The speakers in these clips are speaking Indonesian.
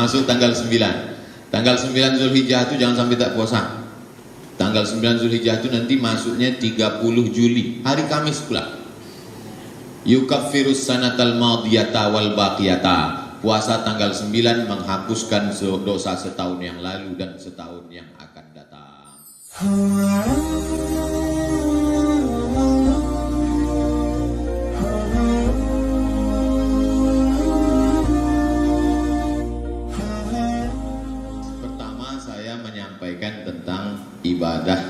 masuk tanggal 9. Tanggal 9 Zulhijjah itu jangan sampai tak puasa. Tanggal 9 Zulhijjah itu nanti masuknya 30 Juli, hari Kamis pula. Yukaffirus sanatal madiyata wal baqiyata. Puasa tanggal 9 menghapuskan dosa setahun yang lalu dan setahun yang akan datang. Pertama saya menyampaikan tentang ibadah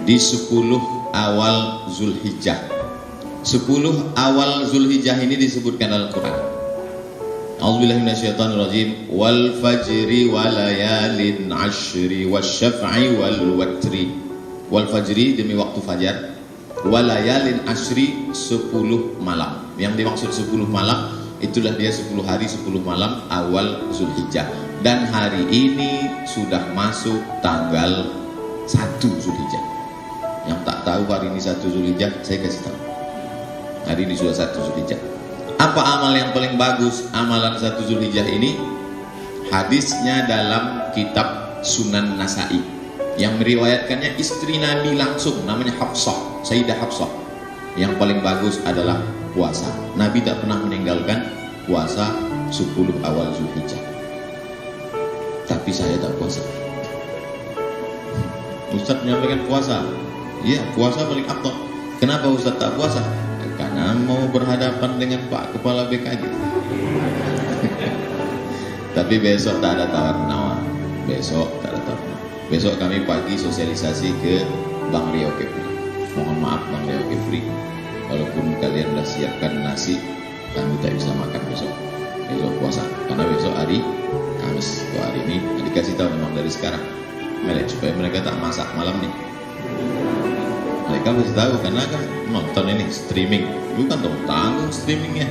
di 10 awal Zulhijjah. 10 awal Zulhijjah ini disebutkan dalam Quran. A'udzubillahi minasyaitonirrajim. Wal fajri walayalin ashri wasyaf'i wal watri. Wal fajri demi waktu fajar, walayalin ashri 10 malam. Yang dimaksud 10 malam itulah dia 10 hari 10 malam awal Zulhijjah. Dan hari ini sudah masuk tanggal 1 Zulhijjah. Yang tak tahu hari ini 1 Zulhijjah, saya kasih tahu. Hari ini sudah 1 Zulhijjah. Apa amal yang paling bagus? Amalan 1 Zulhijjah ini hadisnya dalam kitab Sunan Nasa'i, yang meriwayatkannya istri Nabi langsung, namanya Hafsah, Sayyidah Hafsah. Yang paling bagus adalah puasa. Nabi tak pernah meninggalkan puasa 10 awal Zulhijjah. Tapi saya tak puasa. Ustaz menyampaikan puasa. Iya, puasa paling afdal. Kenapa Ustaz tak puasa? Karena mau berhadapan dengan Pak Kepala BKJ. Tapi besok tak ada tawar-menawar. Besok tak ada tawar-menawar. Besok kami pagi sosialisasi ke Bang Rio Kepri. Mohon maaf Bang Rio Kepri, walaupun kalian sudah siapkan nasi, kami tak bisa makan besok. Besok puasa, karena besok hari Kamis. Tuh hari ini dikasih tahu memang dari sekarang, supaya mereka tak masak malam nih. Mereka harus tahu karena kan nonton ini streaming, bukan tanggung streamingnya.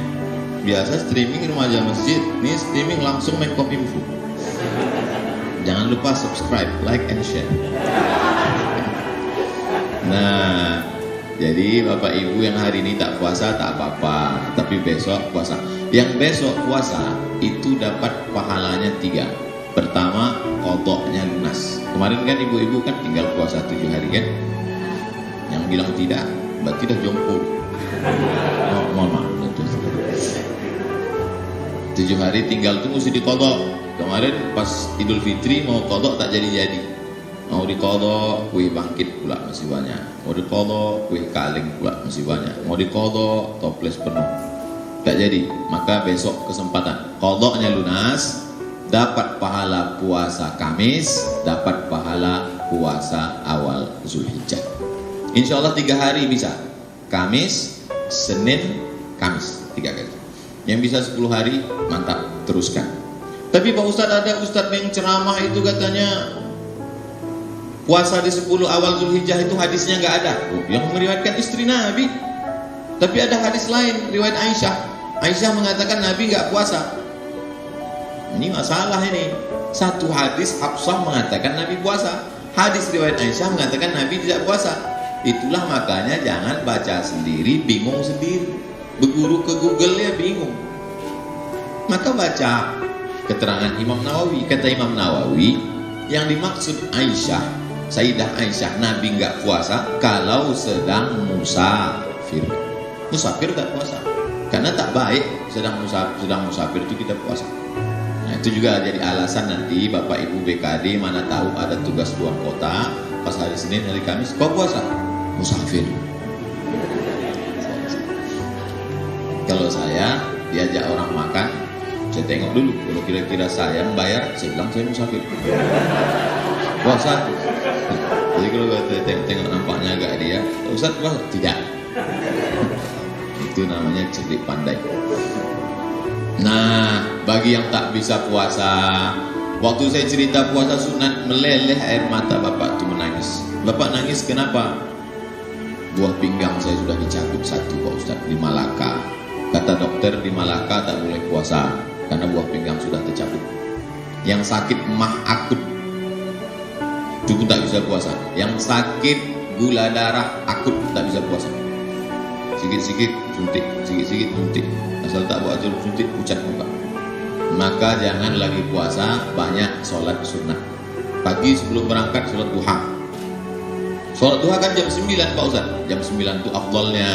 Biasa streaming remaja masjid, ini streaming langsung Menkominfo. Jangan lupa subscribe, like and share. Nah, jadi Bapak Ibu yang hari ini tak puasa tak apa-apa, tapi besok puasa. Yang besok puasa itu dapat pahalanya 3. Pertama, qadha'nya lunas. Kemarin kan ibu-ibu kan tinggal puasa 7 hari kan? Yang bilang tidak, berarti dah jompo. Mohon maaf. 7 hari tinggal tuh mesti diqadha. Kemarin pas Idul Fitri mau qadha tak jadi-jadi. Mau diqadha kuih bangkit pula masih banyak. Mau diqadha kuih kaleng pula masih banyak. Mau diqadha toples penuh. Tak jadi. Maka besok kesempatan. Qadha'nya lunas, dapat pahala puasa Kamis, dapat pahala puasa awal Zulhijjah. Insya Allah 3 hari bisa. Kamis, Senin, Kamis 3 kali. Yang bisa 10 hari, mantap, teruskan. Tapi Pak Ustadz, ada Ustadz yang ceramah itu katanya puasa di 10 awal Zulhijjah itu hadisnya nggak ada. Yang meriwayatkan istri Nabi. Tapi ada hadis lain, riwayat Aisyah. Aisyah mengatakan Nabi nggak puasa. Ini masalah ini. Satu hadis Hafsah mengatakan Nabi puasa. Hadis riwayat Aisyah mengatakan Nabi tidak puasa. Itulah makanya jangan baca sendiri, bingung sendiri. Berguru ke Google ya bingung. Maka baca keterangan Imam Nawawi. Kata Imam Nawawi, yang dimaksud Aisyah, Sayyidah Aisyah, Nabi enggak puasa kalau sedang musafir. Musafir tak puasa. Karena tak baik sedang musafir itu kita puasa. Nah, itu juga jadi alasan nanti Bapak Ibu BKD mana tahu ada tugas luar kota, pas hari Senin hari Kamis kok puasa? Musafir. Kalau saya diajak orang makan, saya tengok dulu. Kalau kira-kira saya membayar, saya bilang saya musafir. Puasa. Jadi kalau tengok nampaknya agak dia, Ustaz puasa? Tidak. Itu namanya cerdik pandai. Nah, bagi yang tak bisa puasa, waktu saya cerita puasa sunat, meleleh air mata bapak itu menangis. Bapak nangis kenapa? Buah pinggang saya sudah dicabut 1 Pak Ustaz di Malaka. Kata dokter di Malaka tak boleh puasa karena buah pinggang sudah tercabut. Yang sakit mah akut itu pun tak bisa puasa. Yang sakit gula darah akut tak bisa puasa. Sikit-sikit suntik, sikit-sikit suntik. Asal tak buat jarum suntik, pucat muka. maka jangan lagi puasa, banyak sholat sunnah. Pagi sebelum berangkat sholat duha. Sholat duha kan jam 9 Pak Ustaz. Jam 9 itu afdalnya.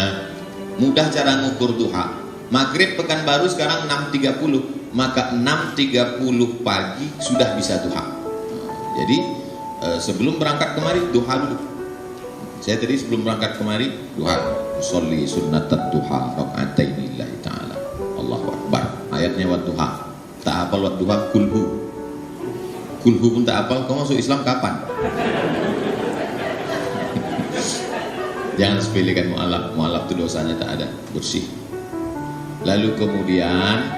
Mudah cara ngukur duha. Maghrib Pekanbaru sekarang 6.30, maka 6.30 pagi sudah bisa duha. Jadi sebelum berangkat kemari duha dulu. Saya tadi sebelum berangkat kemari duha. Sholli sunnatat duha raka'ataini lillahi ta'ala. Allahu akbar. Ayatnya wat duha. Tak hafal wat duha kulhu. Kulhu pun tak hafal, kau masuk Islam kapan? Jangan sepelekan mu'alaf. Mu'alaf itu dosanya tak ada, bersih. Lalu kemudian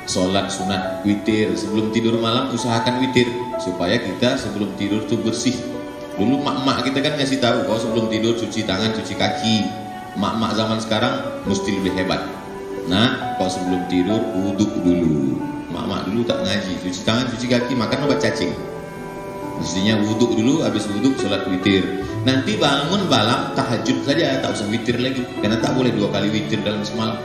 sholat sunat witir. Sebelum tidur malam usahakan witir, supaya kita sebelum tidur itu bersih. Dulu mak-mak kita kan ngasih tahu kalau sebelum tidur cuci tangan, cuci kaki. Mak-mak zaman sekarang mesti lebih hebat. Nah, kalau sebelum tidur wuduk dulu. Mak-mak dulu tak ngaji, cuci tangan, cuci kaki, makan obat cacing. Mestinya wuduk dulu, habis wuduk sholat witir. Nanti bangun malam tahajud saja, tak usah witir lagi, karena tak boleh 2 kali witir dalam semalam.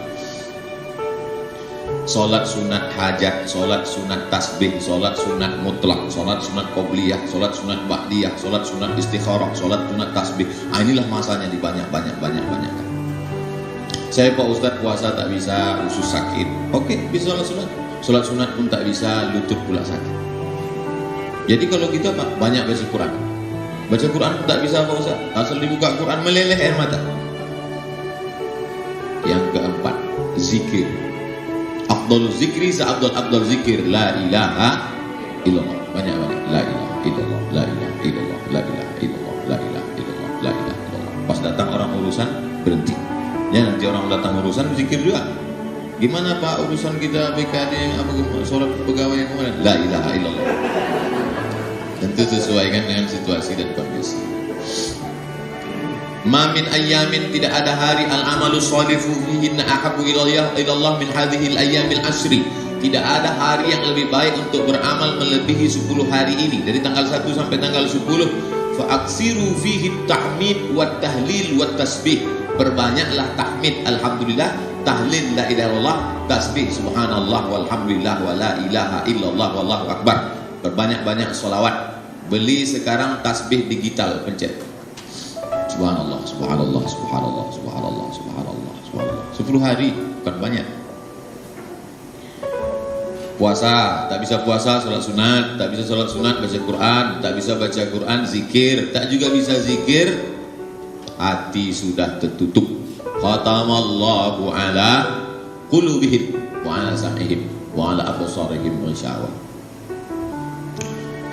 Sholat sunat hajat, sholat sunat tasbih, sholat sunat mutlak, sholat sunat qobliyah, sholat sunat ba'diyah, sholat sunat istikharah, sholat sunat tasbih. Inilah masanya dibanyak-banyak. Saya Pak Ustadz puasa tak bisa, usus sakit. Oke, bisa sholat sunat. Sholat sunat pun tak bisa, lutut pula sakit. Jadi kalau kita banyak baca Quran. Baca Quran pun tak bisa Pak Ustadz. Asal dibuka Quran meleleh air mata. Yang keempat, zikir. Afdal zikri seafdal zikir la ilaha illallah. Banyak la ilaha illallah, la ilaha illallah, la ilaha illallah, la ilaha illallah, la ilaha illallah. Pas datang orang urusan berhenti. Ya nanti orang datang urusan zikir juga. Gimana Pak urusan kita BKD apa sholat pegawai yang kemarin? La ilaha illallah. Tentu sesuaikan dengan situasi dan kondisi. Ma min ayyamin, tidak ada hari al-amalu sholihu fihinna ahabbu ilallah min hadhil ayyamil ashri. Tidak ada hari yang lebih baik untuk beramal melebihi 10 hari ini, dari tanggal 1 sampai tanggal 10. Fa aksiru fihi tahmid wa tahlil wa tasbih. Perbanyaklah tahmid alhamdulillah, tahlil la ilaha illallah, tasbih subhanallah walhamdulillah wa la ilaha illallah wallahu akbar. Perbanyak-banyak sholawat. Beli sekarang tasbih digital, pencet subhanallah, subhanallah, subhanallah, subhanallah, subhanallah, subhanallah. 10 hari, bukan banyak. Puasa, tak bisa puasa, sholat sunat. Tak bisa sholat sunat, baca Quran. Tak bisa baca Quran, zikir. Tak juga bisa zikir, hati sudah tertutup. Khatamallahu ala qulubihim wa ala sam'ihim wa ala absarihim ghishawa.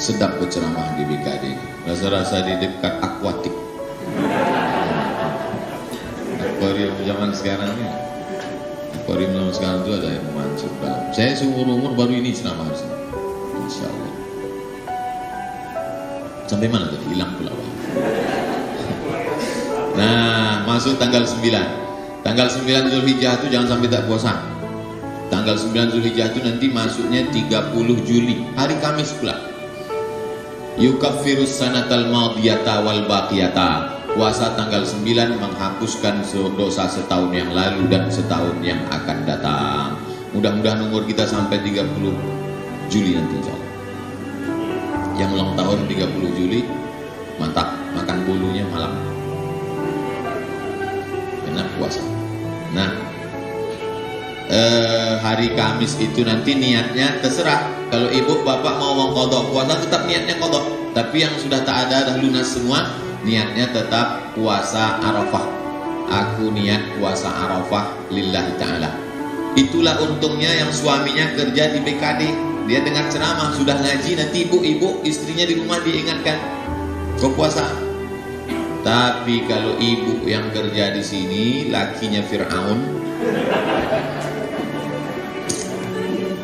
Sedap berceramah di BKD. Rasa-rasa di dekat akuatik. Akuarium zaman sekarang ini, akuarium zaman sekarang itu ada yang memancing dalam. Saya seumur-umur baru ini ceramah di sini. Insya Allah. Sampai mana tuh? Hilang pula Pak. Nah, masuk tanggal 9. Tanggal 9 Zulhijjah itu jangan sampai tak puasa. Tanggal 9 Zulhijjah itu nanti masuknya 30 Juli, hari Kamis pula. Yukaffirus sanatal madiyata wal baqiyata. Puasa tanggal 9 menghapuskan dosa setahun yang lalu dan setahun yang akan datang. Mudah-mudahan umur kita sampai 30 Juli nanti insyaallah. Yang ulang tahun 30 Juli mantap, makan bulunya malam. Enak puasa. Nah, hari Kamis itu nanti niatnya terserah. Kalau ibu bapak mau mengqadha puasa tetap niatnya qadha. Tapi yang sudah tak ada dah lunas semua, niatnya tetap puasa Arafah. Aku niat puasa Arafah lillahi ta'ala. Itulah untungnya yang suaminya kerja di BKD. Dia dengar ceramah, sudah ngaji, nanti ibu-ibu istrinya di rumah diingatkan, kau puasa. Tapi kalau ibu yang kerja di sini lakinya Fir'aun,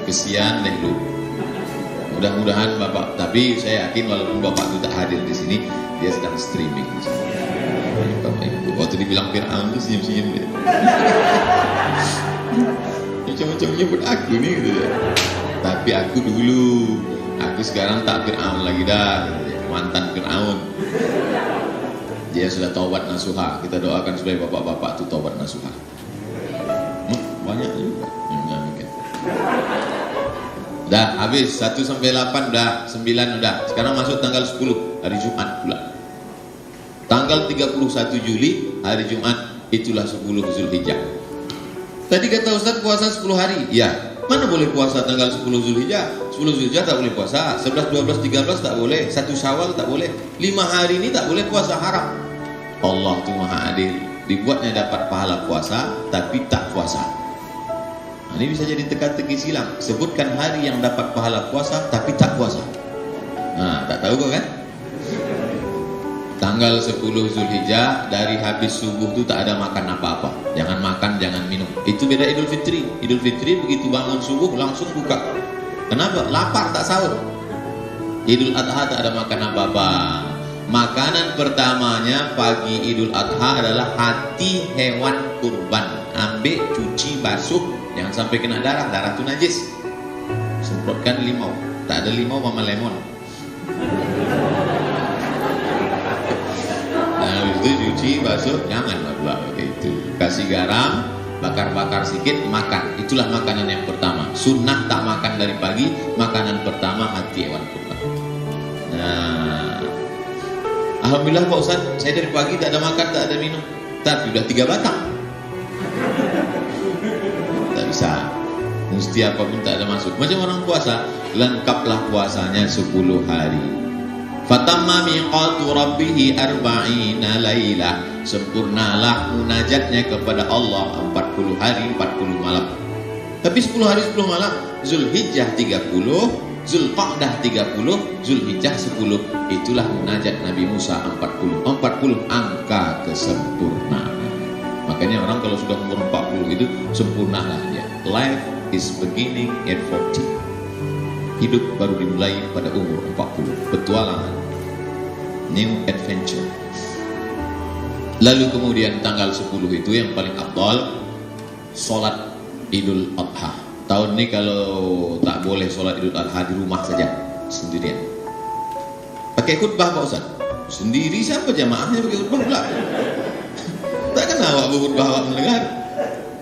kesian deh lu. Mudah-mudahan bapak, tapi saya yakin walaupun bapak itu tak hadir di sini, dia sedang streaming di sini. Waktu dibilang Fir'aun itu senyum-senyum dia. Macam-macam nyebut aku nih gitu ya. Tapi aku dulu, aku sekarang tak Fir'aun lagi dah, mantan Fir'aun. Dia sudah taubat nasuha. Kita doakan supaya bapak-bapak itu taubat nasuha. Banyak juga yang mungkin. Udah habis 1 sampai 8 udah, 9 udah. Sekarang masuk tanggal 10 hari Jumat pula. Tanggal 31 Juli hari Jumat, itulah 10 Zulhijjah. Tadi kata Ustaz puasa 10 hari. Ya, mana boleh puasa tanggal 10 Zulhijjah? 10 Zulhijjah tak boleh puasa, 11, 12, 13 tak boleh, 1 Syawal tak boleh. 5 hari ini tak boleh puasa, haram. Allah tu Maha Adil, dibuatnya dapat pahala puasa tapi tak puasa. Nah, ini bisa jadi teka-teki silang. Sebutkan hari yang dapat pahala puasa tapi tak puasa. Nah, tak tahu kau kan? Tanggal 10 Zulhijjah dari habis subuh itu tak ada makan apa-apa. Jangan makan, jangan minum. Itu beda Idul Fitri. Idul Fitri begitu bangun subuh langsung buka. Kenapa? Lapar tak sahur. Idul Adha tak ada makan apa-apa. Makanan pertamanya pagi Idul Adha adalah hati hewan kurban. Ambil, cuci, basuh, jangan sampai kena darah. Darah itu najis. Semprotkan limau. Tak ada limau sama lemon. Nah, itu cuci, basuh, jangan pula itu. Kasih garam, bakar-bakar sedikit, makan. Itulah makanan yang pertama. Sunnah tak makan dari pagi. Makanan pertama hati hewan kurban. Nah, alhamdulillah Pak Ustaz, saya dari pagi tak ada makan, tak ada minum. Tapi sudah 3 batang. Tak bisa. Mesti apapun tak ada masuk. Macam orang puasa, lengkaplah puasanya 10 hari. Fatamma miqatu rabbih 40 lailah. Sempurnalah munajatnya kepada Allah 40 hari 40 malam. Tapi 10 hari 10 malam, Zulhijjah 30, Zulqa'dah 30, Zulhijjah 10. Itulah munajat Nabi Musa 40. 40 angka kesempurnaan. Makanya orang kalau sudah umur 40 itu sempurnalah dia. Life is beginning at 40. Hidup baru dimulai pada umur 40. Petualangan, new adventure. Lalu kemudian tanggal 10 itu yang paling afdal, sholat Idul Adha. Tahun ini kalau tak boleh sholat Idul Adha di rumah saja, sendirian. Pakai khutbah Pak Ustaz? Sendiri siapa jamaahnya pakai khutbah pula? Takkan awak berkhutbah awak mendengar?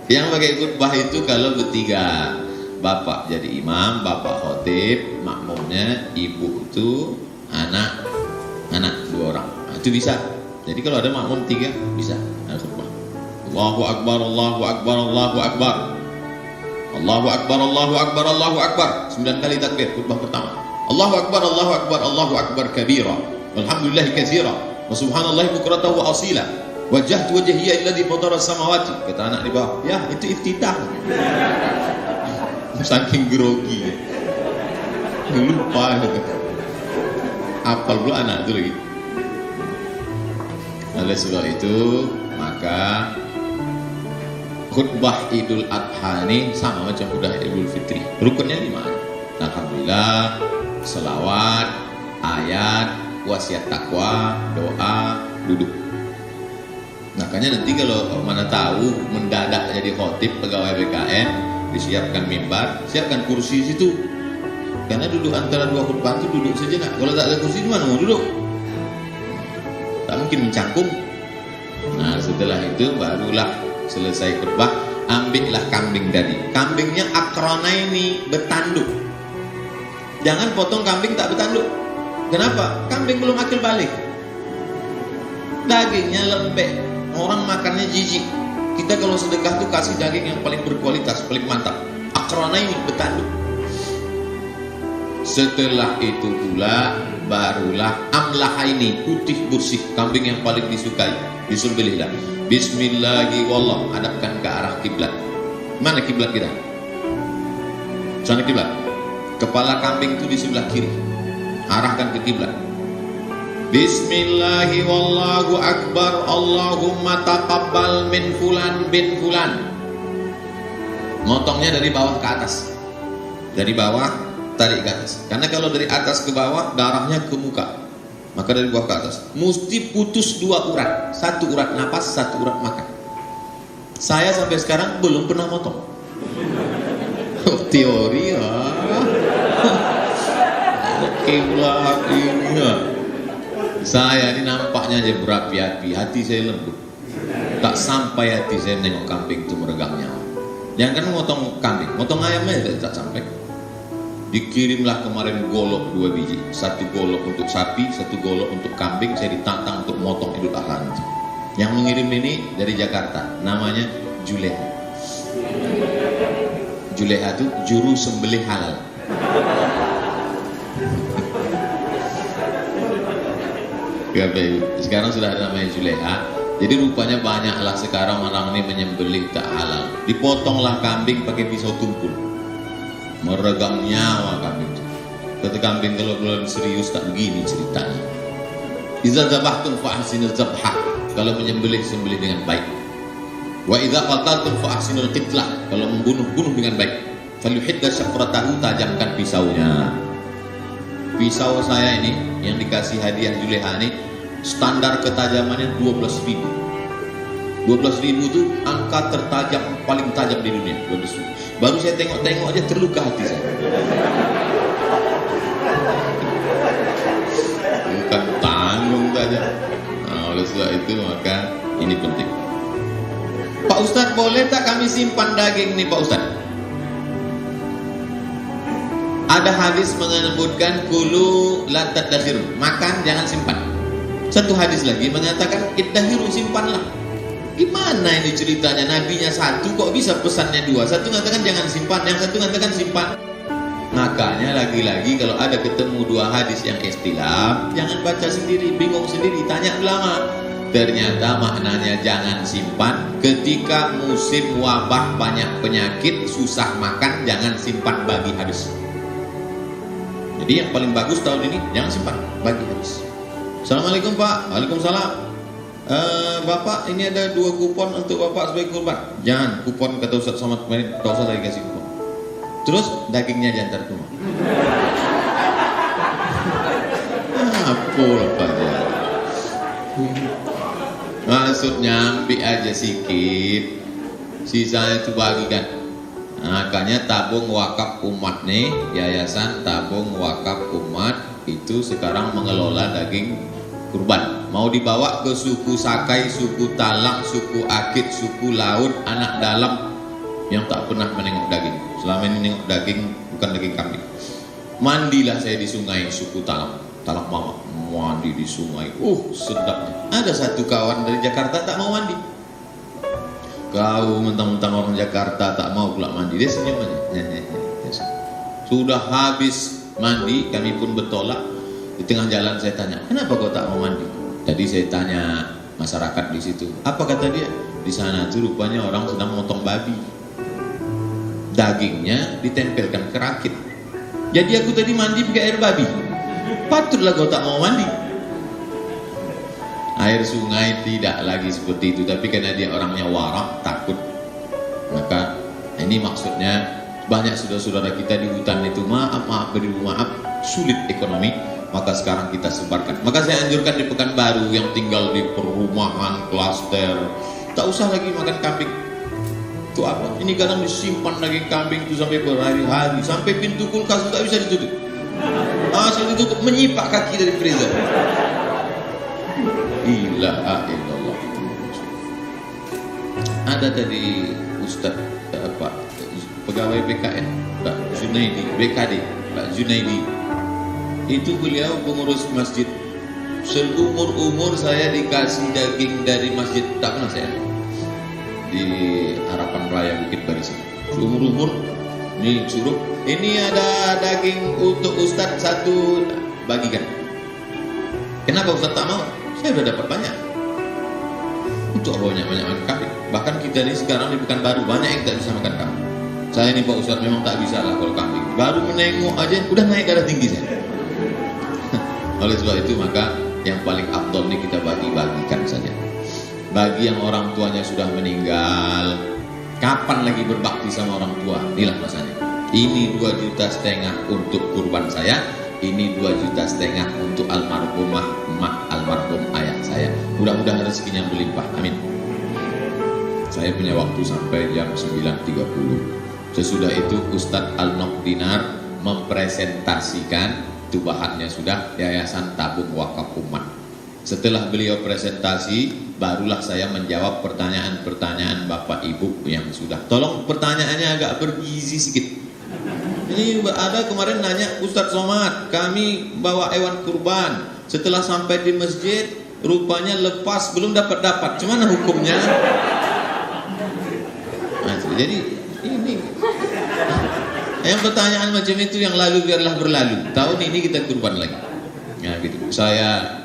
Yang pakai khutbah itu kalau bertiga. Bapak jadi imam, bapak khotib, makmumnya, ibu itu anak 2 orang. Nah, itu bisa. Jadi kalau ada makmum 3 bisa ada khutbah. Allahu Akbar, Allahu Akbar, Allahu Akbar. Allahu Akbar, Allahu Akbar, Allahu Akbar. 9 kali takbir khutbah pertama. Allahu Akbar, Allahu Akbar, Allahu Akbar kabira. Walhamdulillah katsira. Wa subhanallahi bukratan wa asila. Wajjahtu wajhiya alladhi fatara samawati. Kata anak di bawah, ya itu iftitah. Saking grogi, lupa gitu. Apal pula anak itu lagi. Oleh sebab itu maka khutbah Idul Adha ini sama macam khutbah Idul Fitri. Rukunnya 5. Alhamdulillah, selawat, ayat, wasiat takwa, doa, duduk. Makanya nanti kalau mana tahu mendadak jadi khotib pegawai BKN, disiapkan mimbar, siapkan kursi situ. Karena duduk antara 2 khutbah itu duduk sejenak. Kalau tak ada kursi, di mana mau duduk? Tak mungkin mencangkung. Nah, setelah itu barulah selesai khutbah, ambillah kambing tadi. Kambingnya akranaini, bertanduk. Jangan potong kambing tak bertanduk. Kenapa? Kambing belum akil balik. Dagingnya lembek, orang makannya jijik. Kita kalau sedekah tuh kasih daging yang paling berkualitas, paling mantap. Akranaini, bertanduk. Setelah itu pula barulah amlahaini, putih bersih, kambing yang paling disukai. Disembelihlah. Bismillahi wallah, hadapkan ke arah kiblat. Mana kiblat kita? Sana kiblat. Kepala kambing itu di sebelah kiri. Arahkan ke kiblat. Bismillahi wallahu akbar. Allahumma taqabbal min fulan bin fulan. Motongnya dari bawah ke atas. Dari bawah tarik ke atas. Karena kalau dari atas ke bawah darahnya ke muka. Maka dari bawah ke atas mesti putus 2 urat. 1 urat napas, 1 urat makan. Saya sampai sekarang belum pernah motong. Teori ya. Oke pula hatinya. Saya ini nampaknya aja berapi-api, hati saya lembut. Tak sampai hati saya nengok kambing itu meregang nyawa. Jangan kan motong kambing, motong ayam aja tak sampai. Dikirimlah kemarin golok 2 biji, 1 golok untuk sapi, 1 golok untuk kambing. Saya ditantang untuk motong Idul Adha. Yang mengirim ini dari Jakarta, namanya Juleha. Juleha itu juru sembelih halal. Sekarang sudah ada namanya Juleha. Jadi rupanya banyaklah sekarang orang ini menyembelih tak halal. Dipotonglah kambing pakai pisau tumpul. Meregang nyawa kambing. Kata kambing kalau belum serius tak begini ceritanya. Idza dzabhtum fa ahsinuz dzabhah. Kalau menyembelih sembelih dengan baik. Wa idza qataltum fa ahsinul qitlah. Kalau membunuh dengan baik. Falyuhidda syafratahu, tajamkan pisaunya. Pisau saya ini yang dikasih hadiah Juleha ini standar ketajamannya 12.000. 12.000 itu angka tertajam paling tajam di dunia. 12.000. Baru saya tengok-tengok aja terluka hati saya. Bukan tanggung saja. Nah, oleh sebab itu maka ini penting. Pak Ustadz, boleh tak kami simpan daging nih Pak Ustadz? Ada hadis menyebutkan kulu la tadakhiru, makan jangan simpan. Satu hadis lagi mengatakan iddahiru, simpanlah. Gimana ini ceritanya? Nabinya satu kok bisa pesannya dua? Satu mengatakan jangan simpan, yang satu mengatakan simpan. Makanya lagi-lagi kalau ada ketemu dua hadis yang istilah, jangan baca sendiri, bingung sendiri, tanya ulama. Ternyata maknanya jangan simpan ketika musim wabah, banyak penyakit, susah makan, jangan simpan, bagi habis. Jadi yang paling bagus tahun ini jangan simpan, bagi habis. Assalamualaikum Pak. Waalaikumsalam. Bapak, ini ada 2 kupon untuk Bapak sebagai kurban. Jangan, kupon kata Ustaz Somad kemarin, tak usah lagi kasih kupon. Terus dagingnya jantar rumah. Apa aja. Maksudnya ambil aja sedikit, sisanya itu bagikan. Makanya tabung wakaf umat nih, yayasan tabung wakaf umat itu sekarang mengelola daging kurban. Mau dibawa ke suku Sakai, suku Talang, suku Akit, suku Laut, anak dalam yang tak pernah menengok daging. Selama ini nengok daging, bukan daging kambing. Mandilah saya di sungai suku Talang, Talang Mama, mandi di sungai. Sedapnya. Ada satu kawan dari Jakarta tak mau mandi. Kau mentang-mentang orang Jakarta tak mau pula mandi, dia senyum aja. Sudah habis mandi, kami pun bertolak. Di tengah jalan saya tanya, kenapa kau tak mau mandi? Tadi saya tanya masyarakat di situ. Apa kata dia? Di sana tuh rupanya orang sedang motong babi. Dagingnya ditempelkan ke rakit. Jadi aku tadi mandi pakai air babi. Patutlah kau tak mau mandi. Air sungai tidak lagi seperti itu, tapi karena dia orangnya warak, takut. Maka ini maksudnya banyak saudara-saudara kita di hutan itu maaf beribu maaf, sulit ekonomi. Maka sekarang kita sebarkan. Maka saya anjurkan di Pekanbaru yang tinggal di perumahan klaster, tak usah lagi makan kambing. Itu apa? Ini kadang disimpan daging kambing itu sampai berhari-hari, sampai pintu kulkas tak bisa ditutup. Asal ditutup, menyipak kaki dari freezer. Ilaha illallah. Ada tadi Ustaz pegawai BKN Pak Junaidi, BKD Pak Junaidi. Itu beliau pengurus masjid. Seumur-umur saya dikasih daging dari masjid, tak pernah saya di Harapan Raya Bukit Barisan. Seumur-umur ini suruh, ini ada daging untuk Ustadz satu, bagikan. Kenapa Ustadz tak mau? Saya udah dapat banyak. Untuk banyak-banyak makan kambing. Bahkan kita ini sekarang di Pekanbaru banyak yang tak bisa makan kambing. Saya ini Pak Ustadz memang tak bisa lah kalau kambing. Baru menengok aja udah naik darah tinggi saya. Oleh sebab itu maka yang paling afdol ini kita bagi-bagikan saja. Bagi yang orang tuanya sudah meninggal, kapan lagi berbakti sama orang tua? Inilah masanya. Ini 2,5 juta untuk kurban saya, ini 2,5 juta untuk almarhumah emak almarhum ayah saya. Mudah-mudahan rezekinya berlimpah. Amin. Saya punya waktu sampai jam 9.30. Sesudah itu Ustadz Al-Nok Dinar mempresentasikan, itu bahannya sudah, Yayasan Tabung Wakaf Umat. Setelah beliau presentasi, barulah saya menjawab pertanyaan-pertanyaan Bapak Ibu yang sudah. Tolong pertanyaannya agak bergizi sedikit. Ini ada kemarin nanya Ustadz Somad, kami bawa hewan kurban, setelah sampai di masjid rupanya lepas, belum dapat. Gimana hukumnya? Nah, jadi ini yang pertanyaan macam itu yang lalu biarlah berlalu. Tahun ini kita kurban lagi. Nah, gitu. Saya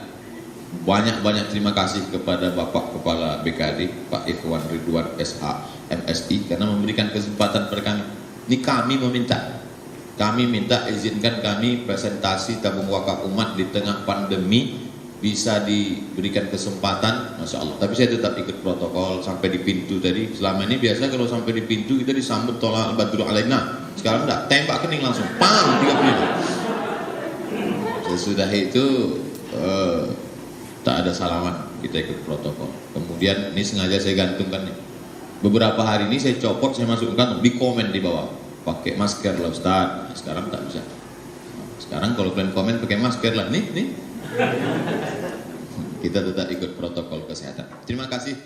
banyak terima kasih kepada Bapak Kepala BKD Pak Ikhwan Ridwan SH MSI karena memberikan kesempatan kepada kami. Ini kami minta izinkan kami presentasi tabung wakaf umat di tengah pandemi, bisa diberikan kesempatan, Masya Allah. Tapi saya tetap ikut protokol sampai di pintu tadi. Selama ini biasa kalau sampai di pintu kita disambut tolak badru alaina. Sekarang enggak, tembak kening langsung, pam, 3 menit. Sesudah itu tak ada salaman, kita ikut protokol. Kemudian ini sengaja saya gantungkan nih. Beberapa hari ini saya copot, saya masukkan di komen di bawah, pakai masker lah Ustaz. Sekarang tak bisa. Sekarang kalau kalian komen pakai masker lah, nih. Kita tetap ikut protokol kesehatan. Terima kasih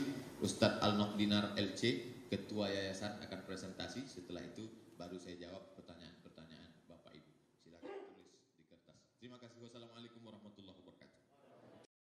Ustadz Al-Nokdinar LC, Ketua Yayasan akan presentasi. Setelah itu baru saya jawab pertanyaan-pertanyaan Bapak Ibu. Silakan tulis di kertas. Terima kasih. Wassalamualaikum warahmatullahi wabarakatuh.